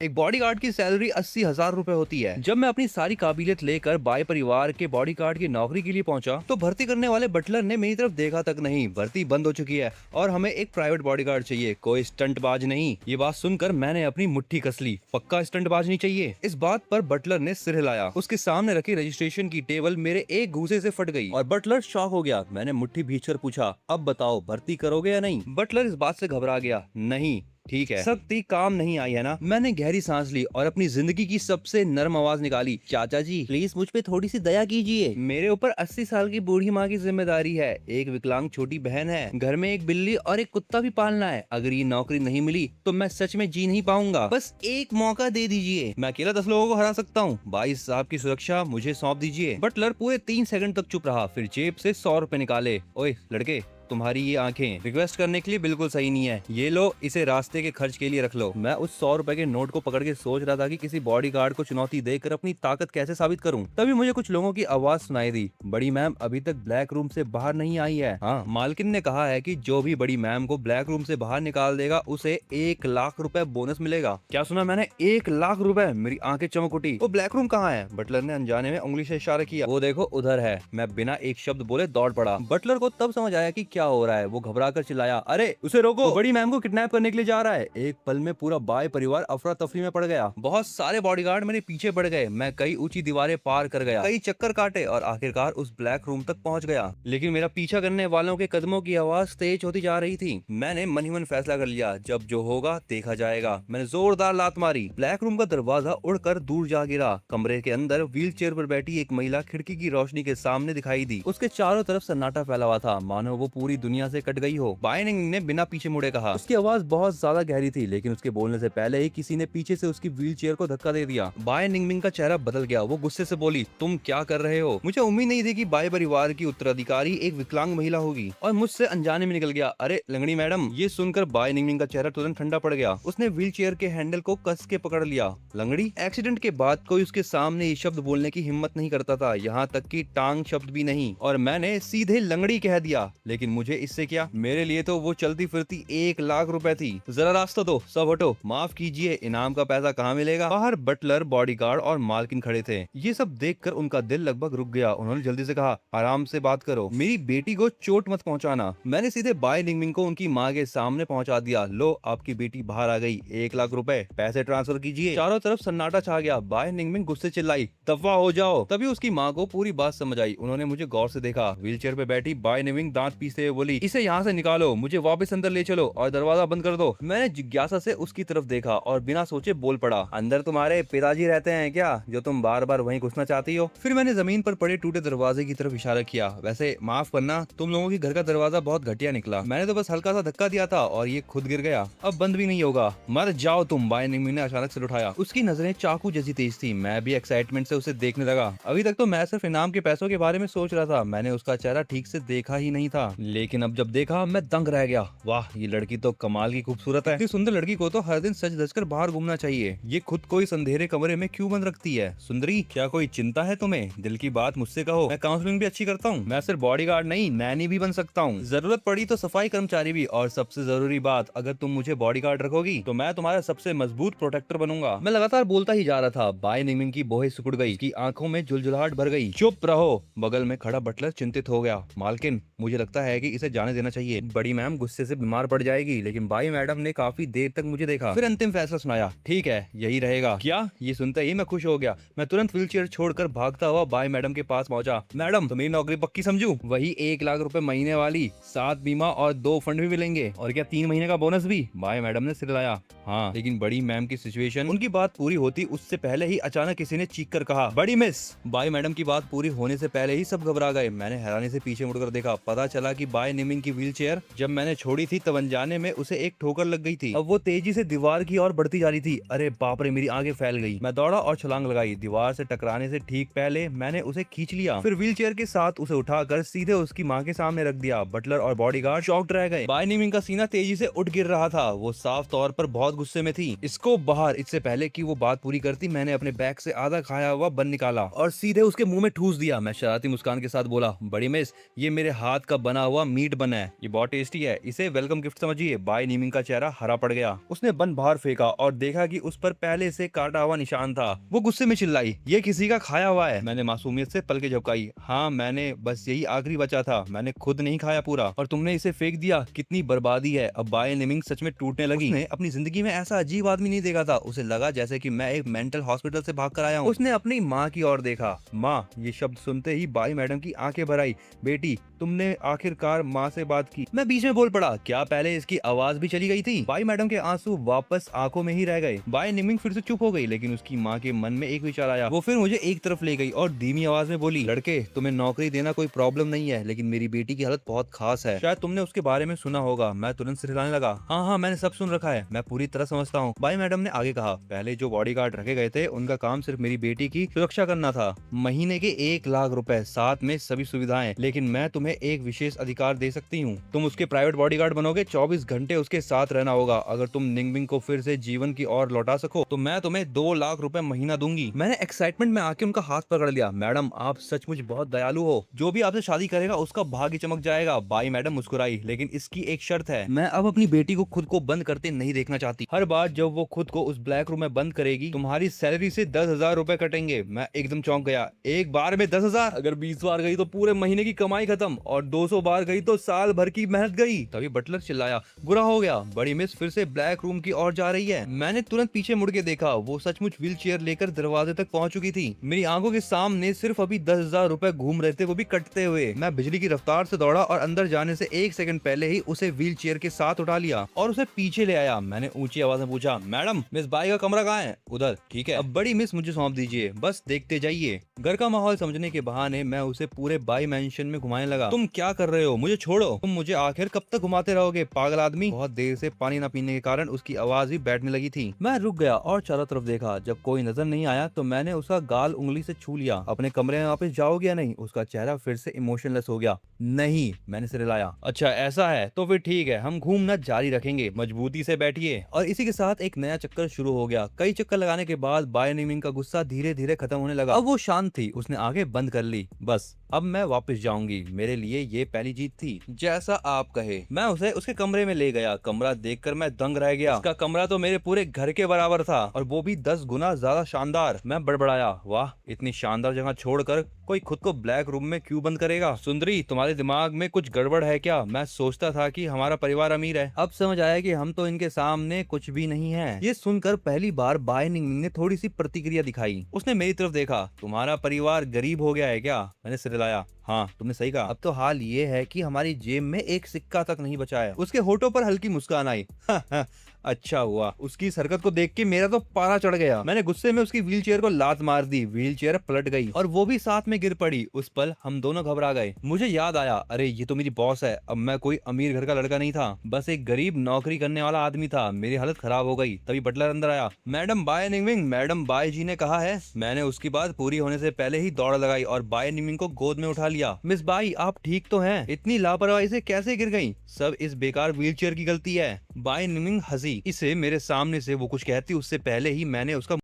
एक बॉडीगार्ड की सैलरी 80,000 रुपए होती है। जब मैं अपनी सारी काबिलियत लेकर बाय परिवार के बॉडीगार्ड की नौकरी के लिए पहुंचा, तो भर्ती करने वाले बटलर ने मेरी तरफ देखा तक नहीं। भर्ती बंद हो चुकी है और हमें एक प्राइवेट बॉडीगार्ड चाहिए, कोई स्टंटबाज नहीं। ये बात सुनकर मैंने अपनी मुट्ठी कस ली। पक्का स्टंटबाज नहीं चाहिए। इस बात पर बटलर ने सिर हिलाया। उसके सामने रखी रजिस्ट्रेशन की टेबल मेरे एक घूसे से फट गई और बटलर शॉक हो गया। मैंने मुट्ठी भींचकर पूछा, अब बताओ भर्ती करोगे या नहीं? बटलर इस बात से घबरा गया। नहीं, ठीक है, सख्ती काम नहीं आई है ना? मैंने गहरी सांस ली और अपनी जिंदगी की सबसे नरम आवाज निकाली, चाचा जी प्लीज मुझ पे थोड़ी सी दया कीजिए। मेरे ऊपर 80 साल की बूढ़ी माँ की जिम्मेदारी है, एक विकलांग छोटी बहन है, घर में एक बिल्ली और एक कुत्ता भी पालना है। अगर ये नौकरी नहीं मिली तो मैं सच में जी नहीं पाऊंगा। बस एक मौका दे दीजिए, मैं अकेला 10 लोगों को हरा सकता हूँ। भाई साहब की सुरक्षा मुझे सौंप दीजिए। बटलर पूरे 3 सेकंड तक चुप रहा, फिर जेब से 100 रुपए निकाले। ओए लड़के, तुम्हारी ये आंखें रिक्वेस्ट करने के लिए बिल्कुल सही नहीं है। ये लो, इसे रास्ते के खर्च के लिए रख लो। मैं उस 100 रुपए के नोट को पकड़ के सोच रहा था कि किसी बॉडीगार्ड को चुनौती देकर अपनी ताकत कैसे साबित करूं। तभी मुझे कुछ लोगों की आवाज सुनाई दी, बड़ी मैम अभी तक ब्लैक रूम से बाहर नहीं आई है। हाँ, मालकिन ने कहा है कि जो भी बड़ी मैम को ब्लैक रूम से बाहर निकाल देगा उसे 1 लाख रुपए बोनस मिलेगा। क्या सुना मैंने? 1 लाख रुपए? मेरी आंखें चमक उठी। वो ब्लैक रूम कहाँ है? बटलर ने अनजाने में उंगली से इशारा किया। वो देखो उधर है। मैं बिना एक शब्द बोले दौड़ पड़ा। बटलर को तब समझ आया कि क्या हो रहा है। वो घबरा कर चिल्लाया, अरे उसे रोको, वो बड़ी मैम को किडनैप करने के लिए जा रहा है। एक पल में पूरा बाय परिवार अफरा तफरी में पड़ गया। बहुत सारे बॉडीगार्ड मेरे पीछे पड़ गए। मैं कई ऊंची दीवारें पार कर गया, कई चक्कर काटे और आखिरकार उस ब्लैक रूम तक पहुंच गया। लेकिन मेरा पीछा करने वालों के कदमों की आवाज तेज होती जा रही थी। मैंने मन ही मन फैसला कर लिया, जब जो होगा देखा जाएगा। मैंने जोरदार लात मारी। ब्लैक रूम का दरवाजा उड़कर दूर जा गिरा। कमरे के अंदर व्हील चेयर पर बैठी एक महिला खिड़की की रोशनी के सामने दिखाई दी। उसके चारों तरफ सन्नाटा फैला हुआ था, मानो वो पूरी दुनिया से कट गई हो। बायनिंग ने बिना पीछे मुड़े कहा। उसकी आवाज बहुत ज्यादा गहरी थी, लेकिन उसके बोलने से पहले ही किसी ने पीछे से उसकी व्हील चेयर को धक्का दे दिया। बाय निंगमिंग का चेहरा बदल गया। वो गुस्से से बोली, तुम क्या कर रहे हो? मुझे उम्मीद नहीं थी कि बाय परिवार की उत्तराधिकारी एक विकलांग महिला होगी, और मुझसे अनजाने में निकल गया। अरे लंगड़ी मैडम। ये सुनकर बाय निंगमिंग का चेहरा तुरंत ठंडा पड़ गया। उसने व्हील चेयर के हैंडल को कस के पकड़ लिया। लंगड़ी? एक्सीडेंट के बाद कोई उसके सामने ये शब्द बोलने की हिम्मत नहीं करता था, यहाँ तक कि टांग शब्द भी नहीं, और मैंने सीधे लंगड़ी कह दिया। लेकिन मुझे इससे क्या, मेरे लिए तो वो चलती फिरती 1 लाख रुपए थी। जरा रास्ता दो, सब हटो। माफ कीजिए, इनाम का पैसा कहाँ मिलेगा? बाहर बटलर, बॉडीगार्ड और मालकिन खड़े थे। ये सब देखकर उनका दिल लगभग रुक गया। उन्होंने जल्दी से कहा, आराम से बात करो, मेरी बेटी को चोट मत पहुंचाना। मैंने सीधे बाय निंगमिंग को उनकी माँ के सामने पहुंचा दिया। लो, आपकी बेटी बाहर आ गई, 1 लाख रुपए, पैसे ट्रांसफर कीजिए। चारों तरफ सन्नाटा छा गया। बाय निंगमिंग गुस्से चिल्लाई, दफा हो जाओ। तभी उसकी माँ को पूरी बात समझ आई। उन्होंने मुझे गौर से देखा। व्हील चेयर पे बैठी बाय निंगमिंग दांत पीसते हुए बोली, इसे यहाँ से निकालो, मुझे वापस अंदर ले चलो और दरवाजा बंद कर दो। मैंने जिज्ञासा से उसकी तरफ देखा और बिना सोचे बोल पड़ा, अंदर तुम्हारे पिताजी रहते हैं क्या, जो तुम बार बार वहीं घुसना चाहती हो? फिर मैंने जमीन पर पड़े टूटे दरवाजे की तरफ इशारा किया। वैसे माफ करना, तुम लोगों के घर का दरवाजा बहुत घटिया निकला। मैंने तो बस हल्का सा धक्का दिया था और ये खुद गिर गया। अब बंद भी नहीं होगा, मर जाओ तुम। बाय निंगमिंग ने अचानक सिर उठाया। उसकी नजरें चाकू जैसी तेज थी। मैं भी एक्साइटमेंट से उसे देखने लगा। अभी तक तो मैं सिर्फ इनाम के पैसों के बारे में सोच रहा था। मैंने उसका चेहरा ठीक से देखा ही नहीं था, लेकिन अब जब देखा मैं दंग रह गया। वाह, ये लड़की तो कमाल की खूबसूरत है। इतनी सुंदर लड़की को तो हर दिन सज धज कर बाहर घूमना चाहिए। ये खुद को इस अंधेरे कमरे में क्यों बंद रखती है? सुंदरी, क्या कोई चिंता है तुम्हें? दिल की बात मुझसे कहो, मैं काउंसलिंग भी अच्छी करता हूँ। मैं सिर्फ बॉडीगार्ड नहीं, नैनी भी बन सकता हूँ। जरूरत पड़ी तो सफाई कर्मचारी भी। और सबसे जरूरी बात, अगर तुम मुझे बॉडीगार्ड रखोगी तो मैं तुम्हारा सबसे मजबूत प्रोटेक्टर बनूंगा। मैं लगातार बोलता ही जा रहा था। बाय निंगमिंग की बोहे सिकुड़ गई, की आंखों में झुलझुलाहट भर गई। चुप रहो। बगल में खड़ा बटलर चिंतित हो गया। मालकिन, मुझे लगता है कि इसे जाने देना चाहिए। बड़ी मैम गुस्से से बीमार पड़ जाएगी। लेकिन बाई मैडम ने काफी देर तक मुझे देखा, फिर अंतिम फैसला सुनाया, ठीक है, यही रहेगा। क्या? ये सुनते ही मैं खुश हो गया। मैं तुरंत व्हीलचेयर छोड़कर भागता हुआ बाई मैडम के पास पहुंचा। मैडम, तो मेरी नौकरी पक्की समझू? वही 1 लाख रुपए महीने वाली, 7 बीमा और 2 फंड भी मिलेंगे। और क्या 3 महीने का बोनस भी? बाई मैडम ने सिर हिलाया। हाँ, लेकिन बड़ी मैम की सिचुएशन। उनकी बात पूरी होती उससे पहले ही अचानक किसी ने चीख कर कहा, बड़ी मिस। बाई मैडम की बात पूरी होने से पहले ही सब घबरा गए। मैंने हैरानी से पीछे मुड़कर देखा। पता चला कि बाय निंगमिंग की व्हीलचेयर जब मैंने छोड़ी थी तब अनजाने में उसे एक ठोकर लग गई थी। अब वो तेजी से दीवार की ओर बढ़ती जा रही थी। अरे बाप रे, मेरी आंखें फैल गई। मैं दौड़ा और छलांग लगाई। दीवार से टकराने से ठीक पहले मैंने उसे खींच लिया, फिर व्हीलचेयर के साथ उसे उठाकर सीधे उसकी माँ के सामने रख दिया। बटलर और बॉडीगार्ड शॉक्ड रह गए। बाय निंगमिंग का सीना तेजी से उठ गिर रहा था। वो साफ तौर पर बहुत गुस्से में थी। इसको बाहर। इससे पहले कि वो बात पूरी करती, मैंने अपने बैग से आधा खाया हुआ बन निकाला और सीधे उसके मुंह में ठूस दिया। मैं शरारती मुस्कान के साथ बोला, बड़ी मिस, ये मेरे हाथ का बना हुआ हुआ मीट बन है, ये बहुत टेस्टी है, इसे वेलकम गिफ्ट समझिए। बाय निमिंग का चेहरा हरा पड़ गया। उसने बन बाहर फेंका और देखा कि उस पर पहले से काटा हुआ निशान था। वो गुस्से में चिल्लाई, ये किसी का खाया हुआ है। मैंने मासूमियत से पलके झपकाई। हाँ मैंने, बस यही आखिरी बचा था, मैंने खुद नहीं खाया पूरा, और तुमने इसे फेंक दिया, कितनी बर्बादी है। अब बाय निमिंग सच में टूटने लगी। उसने अपनी जिंदगी में ऐसा अजीब आदमी नहीं देखा था। उसे लगा जैसे कि मैं एक मेंटल हॉस्पिटल से भाग कर आया हूँ। उसने अपनी माँ की ओर देखा। माँ, ये शब्द सुनते ही बाई मैडम की आंखें भर आई। बेटी, तुमने आखिरकार माँ से बात की। मैं बीच में बोल पड़ा, क्या पहले इसकी आवाज भी चली गई थी? बाई मैडम के आंसू वापस आंखों में ही रह गए। बाई निमिंग फिर से चुप हो गई, लेकिन उसकी माँ के मन में एक विचार आया। वो फिर मुझे एक तरफ ले गई और धीमी आवाज में बोली, लड़के, तुम्हें नौकरी देना कोई प्रॉब्लम नहीं है, लेकिन मेरी बेटी की हालत बहुत खास है। शायद तुमने उसके बारे में सुना होगा। मैं तुरंत सिर हिलाने लगा। हाँ हाँ, मैंने सब सुन रखा है, मैं पूरी तरह समझता हूँ। बाई मैडम ने आगे कहा, पहले जो बॉडीगार्ड रखे गए थे उनका काम सिर्फ मेरी बेटी की सुरक्षा करना था। महीने के 1 लाख रुपए, साथ में सभी सुविधाएं, लेकिन मैं तुम्हें एक विशेष अधिकार दे सकती हूँ। तुम उसके प्राइवेट बॉडीगार्ड बनोगे, 24 घंटे उसके साथ रहना होगा। अगर तुम निंगबिंग को फिर से जीवन की ओर लौटा सको तो मैं तुम्हें 2 लाख रुपए महीना दूंगी। मैंने एक्साइटमेंट में आके उनका हाथ पकड़ लिया। मैडम, आप सचमुच बहुत दयालु हो। जो भी आपसे शादी करेगा उसका भाग्य चमक जाएगा। बाई मैडम मुस्कुराई, लेकिन इसकी एक शर्त है, मैं अब अपनी बेटी को खुद को बंद करते नहीं देखना चाहती। हर बार जब वो खुद को उस ब्लैक रूम में बंद करेगी, तुम्हारी सैलरी से 10,000 रुपए कटेंगे। मैं एकदम चौंक गया। एक बार में 10,000? अगर 20 बार गई तो पूरे महीने की कमाई खत्म, और 200 बार गई तो साल भर की मेहनत गई। तभी बटलर चिल्लाया, बुरा हो गया, बड़ी मिस फिर से ब्लैक रूम की ओर जा रही है। मैंने तुरंत पीछे मुड़ के देखा। वो सचमुच व्हील चेयर लेकर दरवाजे तक पहुंच चुकी थी। मेरी आंखों के सामने सिर्फ अभी 10,000 रुपए घूम रहे थे, वो भी कटते हुए। मैं बिजली की रफ्तार से दौड़ा और अंदर जाने से 1 सेकंड पहले ही उसे व्हील चेयर के साथ उठा लिया और उसे पीछे ले आया। मैंने ऊंची आवाज में पूछा, मैडम, मिस बाई का कमरा कहाँ है? उधर। ठीक है, अब बड़ी मिस मुझे सौंप दीजिए, बस देखते जाइए। घर का माहौल समझने के बहाने मैं उसे पूरे बाई मैंशन में घुमाने लगा। तुम क्या कर रहे हो? मुझे छोड़ो। तुम मुझे आखिर कब तक घुमाते रहोगे, पागल आदमी? बहुत देर से पानी न पीने के कारण उसकी आवाज भी बैठने लगी थी। मैं रुक गया और चारों तरफ देखा। जब कोई नजर नहीं आया तो मैंने उसका गाल उंगली से छू लिया। अपने कमरे में वापस जाओगे या नहीं? उसका चेहरा फिर से इमोशनलेस हो गया। नहीं, मैंने सिर हिलाया। अच्छा ऐसा है तो फिर ठीक है, हम घूमना जारी रखेंगे, मजबूती से बैठिए। और इसी के साथ एक नया चक्कर शुरू हो गया। कई चक्कर लगाने के बाद बाय निमिंग का गुस्सा धीरे धीरे खत्म होने लगा। अब वो शांत थी। उसने आंखें बंद कर ली। बस, अब मैं वापस जाऊंगी। मेरे लिए ये पहली जीत थी। जैसा आप कहे। मैं उसे उसके कमरे में ले गया। कमरा देखकर मैं दंग रह गया। उसका कमरा तो मेरे पूरे घर के बराबर था, और वो भी 10 गुना ज्यादा शानदार। मैं बड़बड़ाया, वाह, इतनी शानदार जगह छोड़कर कोई खुद को ब्लैक रूम में क्यों बंद करेगा? सुंदरी, तुम्हारे दिमाग में कुछ गड़बड़ है क्या? मैं सोचता था कि हमारा परिवार अमीर है, अब समझ आया कि हम तो इनके सामने कुछ भी नहीं है। ये सुनकर पहली बार बाय निंग ने थोड़ी सी प्रतिक्रिया दिखाई। उसने मेरी तरफ देखा। तुम्हारा परिवार गरीब हो गया है क्या? मैंने सिर हिलाया। हाँ, तुमने सही कहा। अब तो हाल ये है कि हमारी जेब में एक सिक्का तक नहीं बचा है। उसके होठों पर हल्की मुस्कान आई। अच्छा हुआ। उसकी इस हरकत को देख के मेरा तो पारा चढ़ गया। मैंने गुस्से में उसकी व्हील चेयर को लात मार दी। व्हील चेयर पलट गई और वो भी साथ में गिर पड़ी। उस पल हम दोनों घबरा गए। मुझे याद आया, अरे ये तो मेरी बॉस है। अब मैं कोई अमीर घर का लड़का नहीं था, बस एक गरीब नौकरी करने वाला आदमी था। मेरी हालत खराब हो गई। तभी बटलर अंदर आया। मैडम बाय निंगबिंग, मैडम बाय जी ने कहा है। मैंने उसकी बात पूरी होने से पहले ही दौड़ लगाई और बाय निंगबिंग को गोद में उठा लिया। मिस बाई, आप ठीक तो हैं? इतनी लापरवाही से कैसे गिर गई? सब इस बेकार व्हील चेयर की गलती है। बाय निंगबिंग हंसी। इसे मेरे सामने से वो कुछ कहती उससे पहले ही मैंने उसका